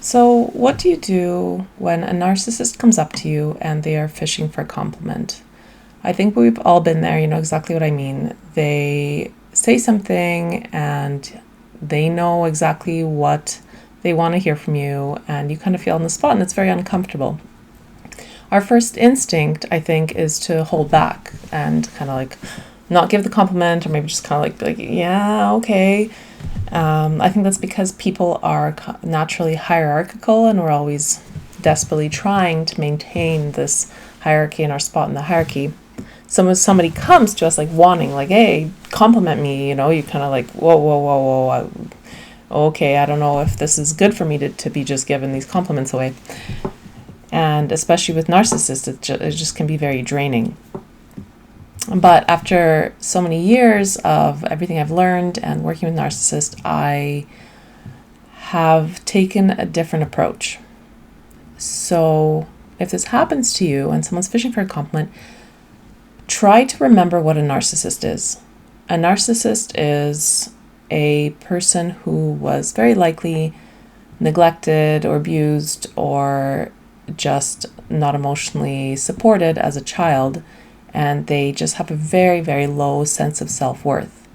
So, what do you do when a narcissist comes up to you and they are fishing for a compliment? I think we've all been there, you know exactly what I mean. They say something and they know exactly what they want to hear from you, and you kind of feel on the spot, and it's very uncomfortable. Our first instinct, I think, is to hold back and kind of like not give the compliment, or maybe just kind of like, yeah, okay. I think that's because people are naturally hierarchical, and we're always desperately trying to maintain this hierarchy in our spot in the hierarchy. So when somebody comes to us like wanting, like, hey, compliment me, you know, you kind of like, whoa, whoa, whoa, whoa. Okay, I don't know if this is good for me to be just giving these compliments away. And especially with narcissists, it just can be very draining. But after so many years of everything I've learned and working with narcissists, I have taken a different approach. So if this happens to you and someone's fishing for a compliment, try to remember what a narcissist is. A narcissist is a person who was very likely neglected or abused or just not emotionally supported as a child, and they just have a very, very low sense of self-worth.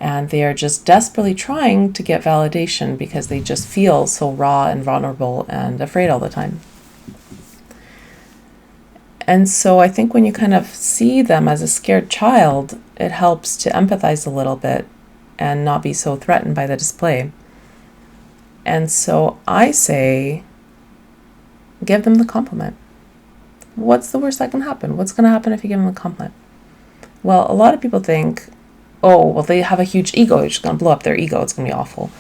And they are just desperately trying to get validation because they just feel so raw and vulnerable and afraid all the time. And so I think when you kind of see them as a scared child, it helps to empathize a little bit and not be so threatened by the display. And so I say, give them the compliment. What's the worst that can happen? What's going to happen if you give them a compliment? Well, a lot of people think, oh, well, they have a huge ego. You're just going to blow up their ego. It's going to be awful.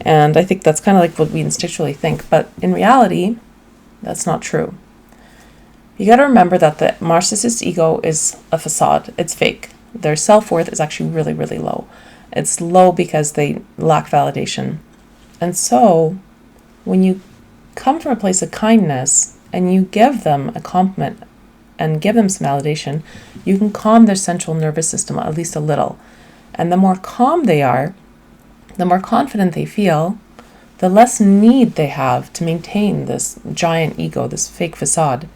And I think that's kind of like what we instinctually think. But in reality, that's not true. You got to remember that the narcissist's ego is a facade. It's fake. Their self-worth is actually really, really low. It's low because they lack validation. And so when you come from a place of kindness and you give them a compliment and give them some validation, you can calm their central nervous system at least a little. And the more calm they are, the more confident they feel, the less need they have to maintain this giant ego, this fake facade.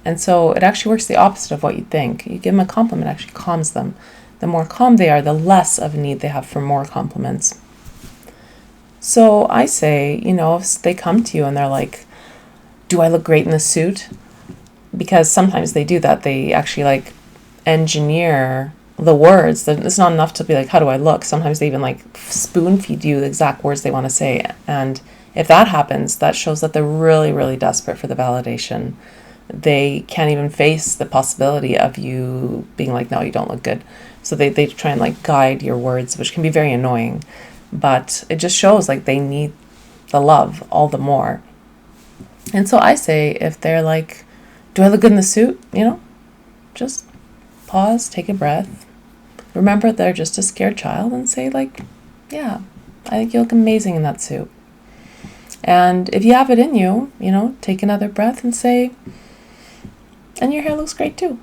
And so it actually works the opposite of what you think. You give them a compliment, it actually calms them. The more calm they are, the less of a need they have for more compliments. So I say, you know, if they come to you and they're like, do I look great in this suit? Because sometimes they do that. They actually like engineer the words. It's not enough to be like, how do I look? Sometimes they even like spoon feed you the exact words they want to say. And if that happens, that shows that they're really, really desperate for the validation. They can't even face the possibility of you being like, no, you don't look good. So they try and like guide your words, which can be very annoying. But it just shows like they need the love all the more. And so I say, if they're like, do I look good in the suit? You know, just pause, take a breath. Remember they're just a scared child and say like, yeah, I think you look amazing in that suit. And if you have it in you, you know, take another breath and say, and your hair looks great too.